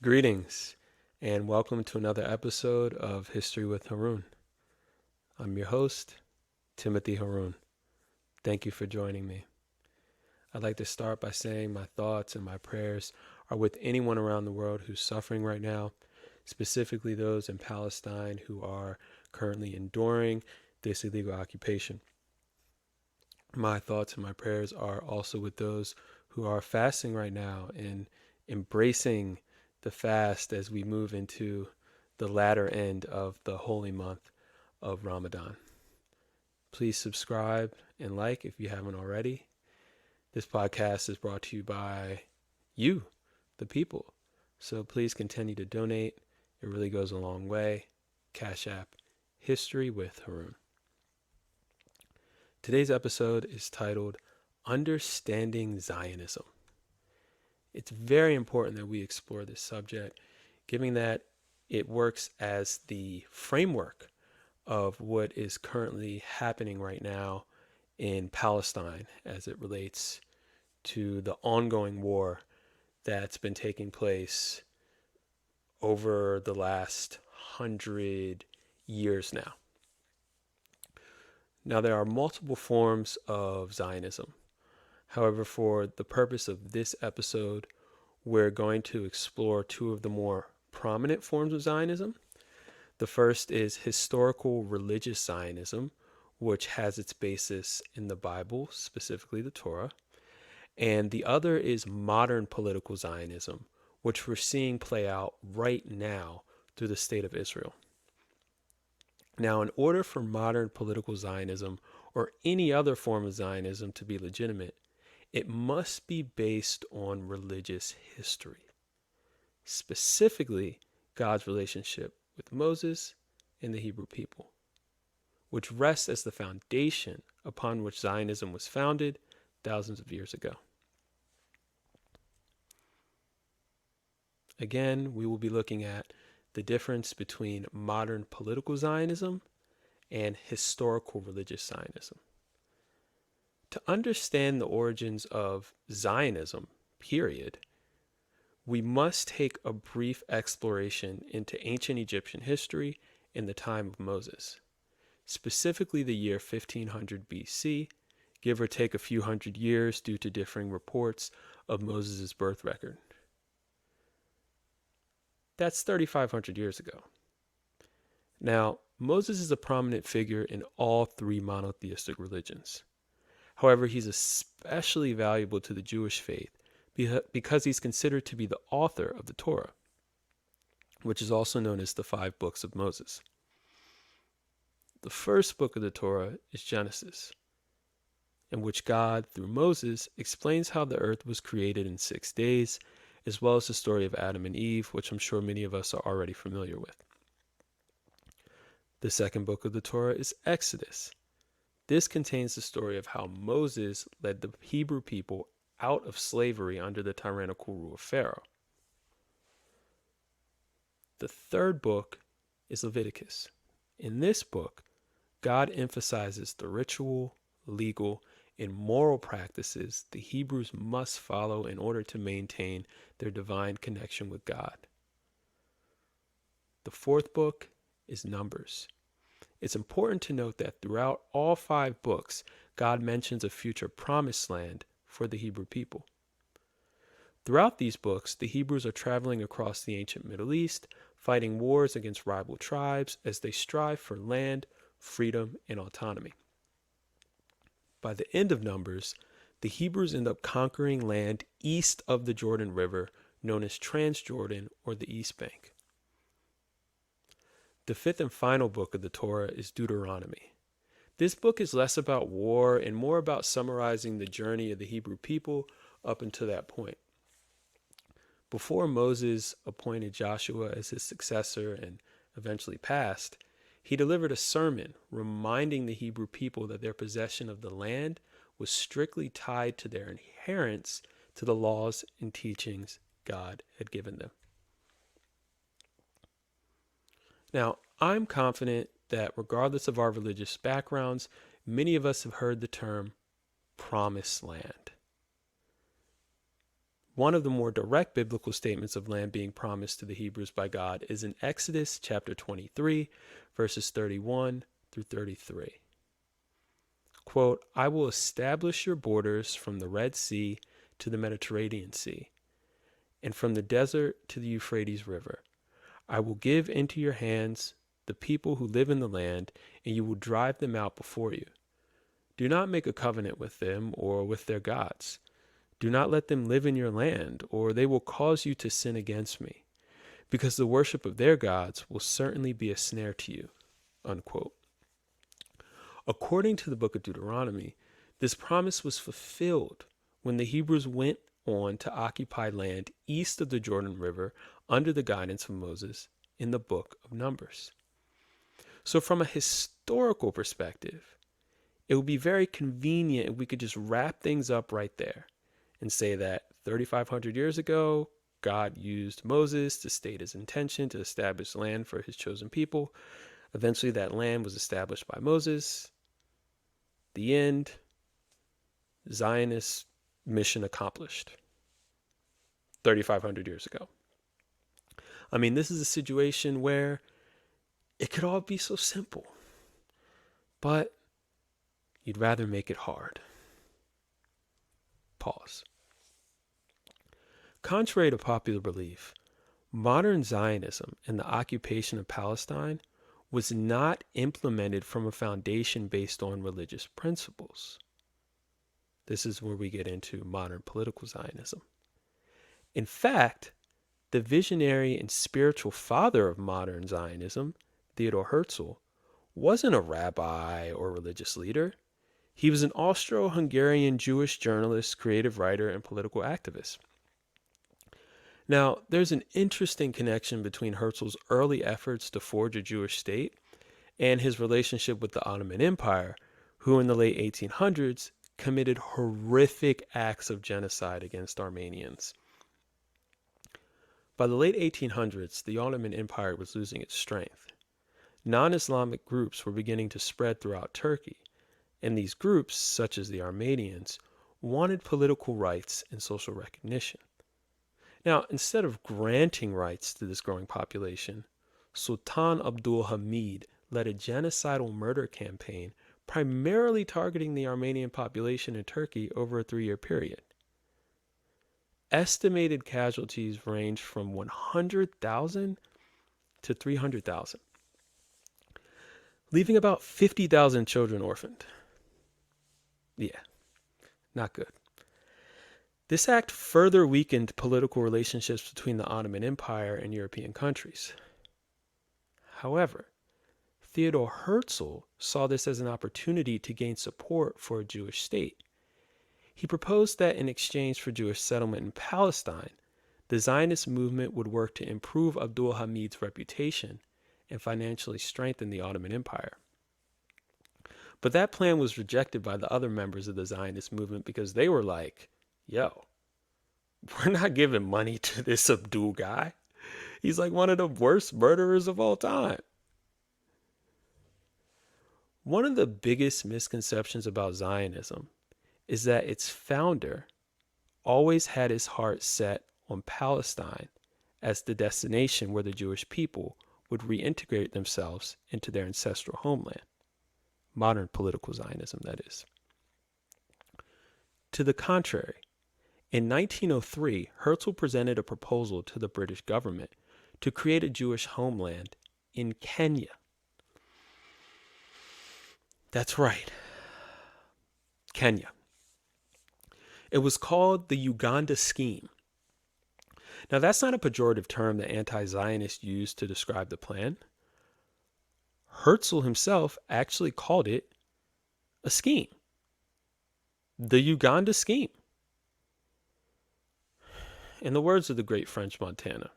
Greetings, and welcome to another episode of History with Harun. I'm your host, Timothy Harun. Thank you for joining me. I'd like to start by saying my thoughts and my prayers are with anyone around the world who's suffering right now, specifically those in Palestine who are currently enduring this illegal occupation. My thoughts and my prayers are also with those who are fasting right now and embracing the fast as we move into the latter end of the holy month of Ramadan. Please subscribe and like if you haven't already. This podcast is brought to you by you, the people. So please continue to donate. It really goes a long way. Cash App, History with Harun. Today's episode is titled Understanding Zionism. It's very important that we explore this subject, given that it works as the framework of what is currently happening right now in Palestine as it relates to the ongoing war that's been taking place over the last 100 years now. Now, there are multiple forms of Zionism. However, for the purpose of this episode, we're going to explore two of the more prominent forms of Zionism. The first is historical religious Zionism, which has its basis in the Bible, specifically the Torah. And the other is modern political Zionism, which we're seeing play out right now through the state of Israel. Now, in order for modern political Zionism or any other form of Zionism to be legitimate, it must be based on religious history, specifically God's relationship with Moses and the Hebrew people, which rests as the foundation upon which Zionism was founded thousands of years ago. Again, we will be looking at the difference between modern political Zionism and historical religious Zionism. To understand the origins of Zionism, period, we must take a brief exploration into ancient Egyptian history in the time of Moses, specifically the year 1500 BC, give or take a few hundred years due to differing reports of Moses' birth record. That's 3,500 years ago. Now, Moses is a prominent figure in all three monotheistic religions. However, he's especially valuable to the Jewish faith because he's considered to be the author of the Torah, which is also known as the 5 books of Moses. The first book of the Torah is Genesis, in which God, through Moses, explains how the earth was created in 6 days, as well as the story of Adam and Eve, which I'm sure many of us are already familiar with. The second book of the Torah is Exodus. This contains the story of how Moses led the Hebrew people out of slavery under the tyrannical rule of Pharaoh. The third book is Leviticus. In this book, God emphasizes the ritual, legal, and moral practices the Hebrews must follow in order to maintain their divine connection with God. The fourth book is Numbers. It's important to note that throughout all 5 books, God mentions a future promised land for the Hebrew people. Throughout these books, the Hebrews are traveling across the ancient Middle East, fighting wars against rival tribes as they strive for land, freedom, and autonomy. By the end of Numbers, the Hebrews end up conquering land east of the Jordan River, known as Transjordan or the East Bank. The 5th and final book of the Torah is Deuteronomy. This book is less about war and more about summarizing the journey of the Hebrew people up until that point. Before Moses appointed Joshua as his successor and eventually passed, he delivered a sermon reminding the Hebrew people that their possession of the land was strictly tied to their adherence to the laws and teachings God had given them. Now, I'm confident that regardless of our religious backgrounds, many of us have heard the term promised land. One of the more direct biblical statements of land being promised to the Hebrews by God is in Exodus chapter 23, verses 31 through 33. Quote, I will establish your borders from the Red Sea to the Mediterranean Sea, and from the desert to the Euphrates River. I will give into your hands the people who live in the land, and you will drive them out before you. Do not make a covenant with them or with their gods. Do not let them live in your land, or they will cause you to sin against me, because the worship of their gods will certainly be a snare to you. Unquote. According to the book of Deuteronomy, this promise was fulfilled when the Hebrews went on to occupy land east of the Jordan River under the guidance of Moses in the book of Numbers. So from a historical perspective, it would be very convenient if we could just wrap things up right there and say that 3,500 years ago, God used Moses to state his intention to establish land for his chosen people. Eventually, that land was established by Moses. The end. Zionist mission accomplished. 3,500 years ago. I mean, this is a situation where it could all be so simple, but you'd rather make it hard. Pause. Contrary to popular belief, modern Zionism and the occupation of Palestine was not implemented from a foundation based on religious principles. This is where we get into modern political Zionism. In fact, the visionary and spiritual father of modern Zionism, Theodor Herzl, wasn't a rabbi or religious leader. He was an Austro-Hungarian Jewish journalist, creative writer, and political activist. Now, there's an interesting connection between Herzl's early efforts to forge a Jewish state and his relationship with the Ottoman Empire, who in the late 1800s committed horrific acts of genocide against Armenians. By the late 1800s, the Ottoman Empire was losing its strength. Non-Islamic groups were beginning to spread throughout Turkey, and these groups, such as the Armenians, wanted political rights and social recognition. Now, instead of granting rights to this growing population, Sultan Abdul Hamid led a genocidal murder campaign primarily targeting the Armenian population in Turkey over a 3-year period. Estimated casualties ranged from 100,000 to 300,000, leaving about 50,000 children orphaned. Yeah, not good. This act further weakened political relationships between the Ottoman Empire and European countries. However, Theodor Herzl saw this as an opportunity to gain support for a Jewish state. He proposed that in exchange for Jewish settlement in Palestine, the Zionist movement would work to improve Abdul Hamid's reputation and financially strengthen the Ottoman Empire. But that plan was rejected by the other members of the Zionist movement because they were like, yo, we're not giving money to this Abdul guy. He's like one of the worst murderers of all time. One of the biggest misconceptions about Zionism is that its founder always had his heart set on Palestine as the destination where the Jewish people would reintegrate themselves into their ancestral homeland. Modern political Zionism, that is. To the contrary, in 1903, Herzl presented a proposal to the British government to create a Jewish homeland in Kenya. That's right, Kenya. It was called the Uganda Scheme. Now, that's not a pejorative term that anti-Zionists used to describe the plan. Herzl himself actually called it a scheme. The Uganda Scheme. In the words of the great French Montana,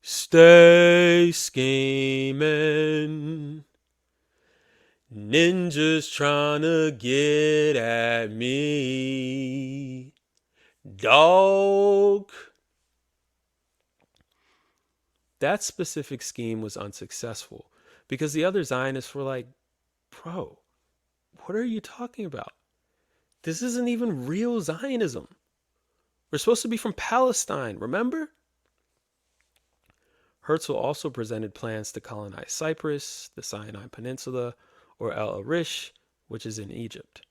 stay scheming. Ninjas trying to get at me. Dog. That specific scheme was unsuccessful because the other Zionists were like, bro, what are you talking about? This isn't even real Zionism. We're supposed to be from Palestine, remember? Herzl also presented plans to colonize Cyprus, the Sinai Peninsula, or El Arish, which is in Egypt.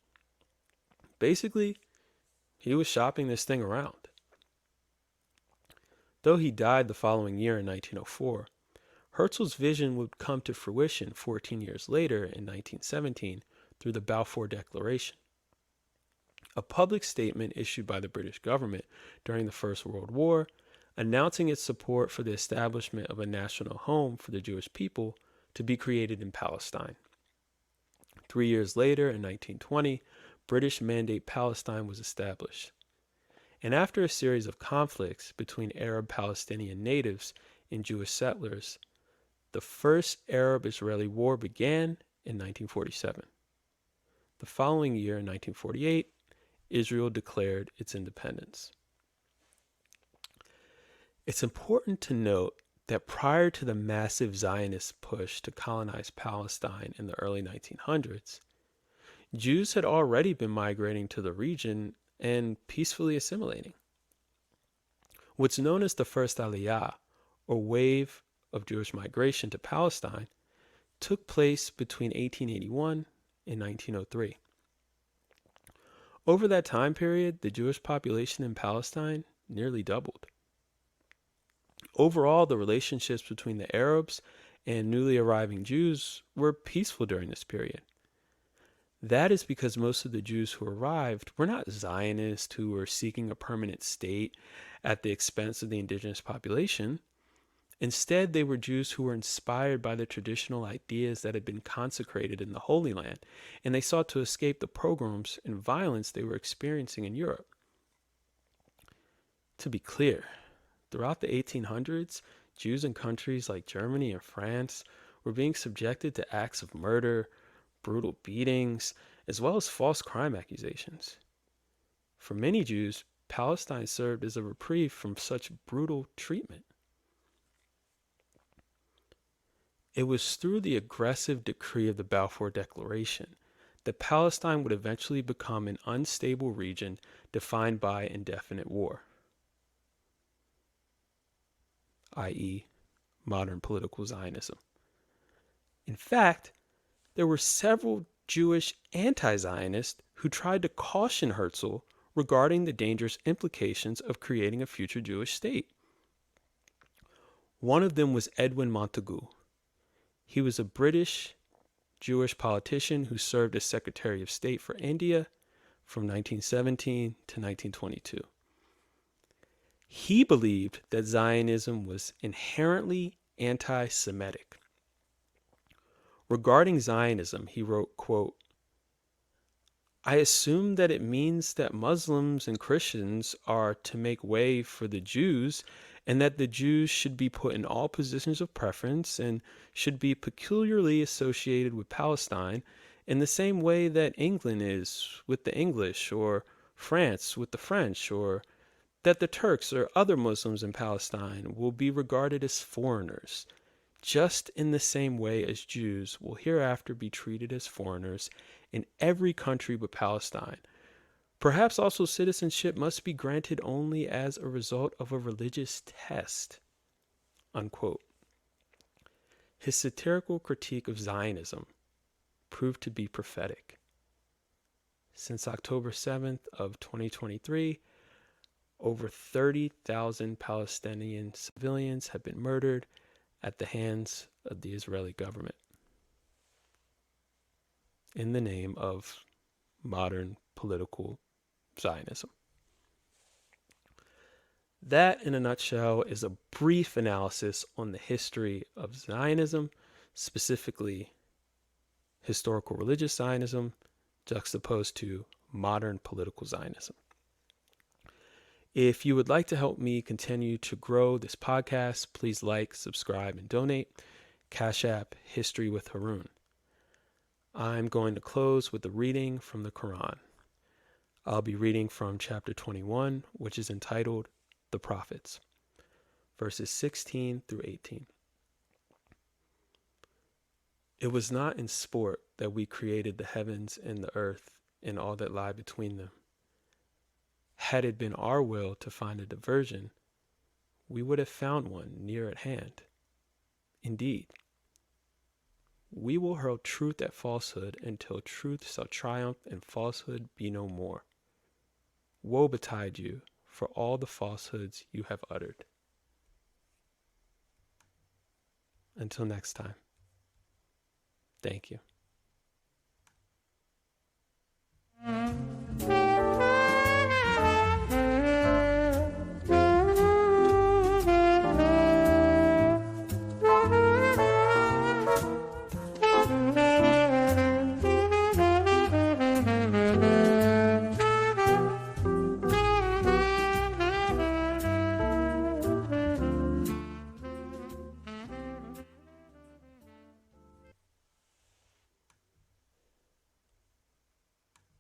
Basically, he was shopping this thing around. Though he died the following year in 1904, Herzl's vision would come to fruition 14 years later in 1917 through the Balfour Declaration, a public statement issued by the British government during the First World War announcing its support for the establishment of a national home for the Jewish people to be created in Palestine. 3 years later, in 1920, British Mandate Palestine was established. And after a series of conflicts between Arab Palestinian natives and Jewish settlers, the First Arab-Israeli War began in 1947. The following year, in 1948, Israel declared its independence. It's important to note that prior to the massive Zionist push to colonize Palestine in the early 1900s, Jews had already been migrating to the region and peacefully assimilating. What's known as the First Aliyah, or wave of Jewish migration to Palestine, took place between 1881 and 1903. Over that time period, the Jewish population in Palestine nearly doubled. Overall, the relationships between the Arabs and newly arriving Jews were peaceful during this period. That is because most of the Jews who arrived were not Zionists who were seeking a permanent state at the expense of the indigenous population. Instead, they were Jews who were inspired by the traditional ideas that had been consecrated in the Holy Land, and they sought to escape the pogroms and violence they were experiencing in Europe. To be clear, throughout the 1800s, Jews in countries like Germany and France were being subjected to acts of murder, brutal beatings, as well as false crime accusations. For many Jews, Palestine served as a reprieve from such brutal treatment. It was through the aggressive decree of the Balfour Declaration that Palestine would eventually become an unstable region defined by indefinite war, i.e., modern political Zionism. In fact, there were several Jewish anti-Zionists who tried to caution Herzl regarding the dangerous implications of creating a future Jewish state. One of them was Edwin Montagu. He was a British Jewish politician who served as Secretary of State for India from 1917 to 1922. He believed that Zionism was inherently anti-Semitic. Regarding Zionism, he wrote, quote, "I assume that it means that Muslims and Christians are to make way for the Jews, and that the Jews should be put in all positions of preference and should be peculiarly associated with Palestine in the same way that England is with the English, or France with the French, or that the Turks or other Muslims in Palestine will be regarded as foreigners, just in the same way as Jews will hereafter be treated as foreigners in every country but Palestine. Perhaps also citizenship must be granted only as a result of a religious test." Unquote. His satirical critique of Zionism proved to be prophetic. Since October 7th of 2023, over 30,000 Palestinian civilians have been murdered at the hands of the Israeli government in the name of modern political Zionism. That, in a nutshell, is a brief analysis on the history of Zionism, specifically historical religious Zionism, juxtaposed to modern political Zionism. If you would like to help me continue to grow this podcast, please like, subscribe, and donate. Cash App, History with Harun. I'm going to close with a reading from the Quran. I'll be reading from chapter 21, which is entitled The Prophets, verses 16 through 18. It was not in sport that we created the heavens and the earth and all that lie between them. Had it been our will to find a diversion, we would have found one near at hand. Indeed, we will hurl truth at falsehood until truth shall triumph and falsehood be no more. Woe betide you for all the falsehoods you have uttered. Until next time, thank you.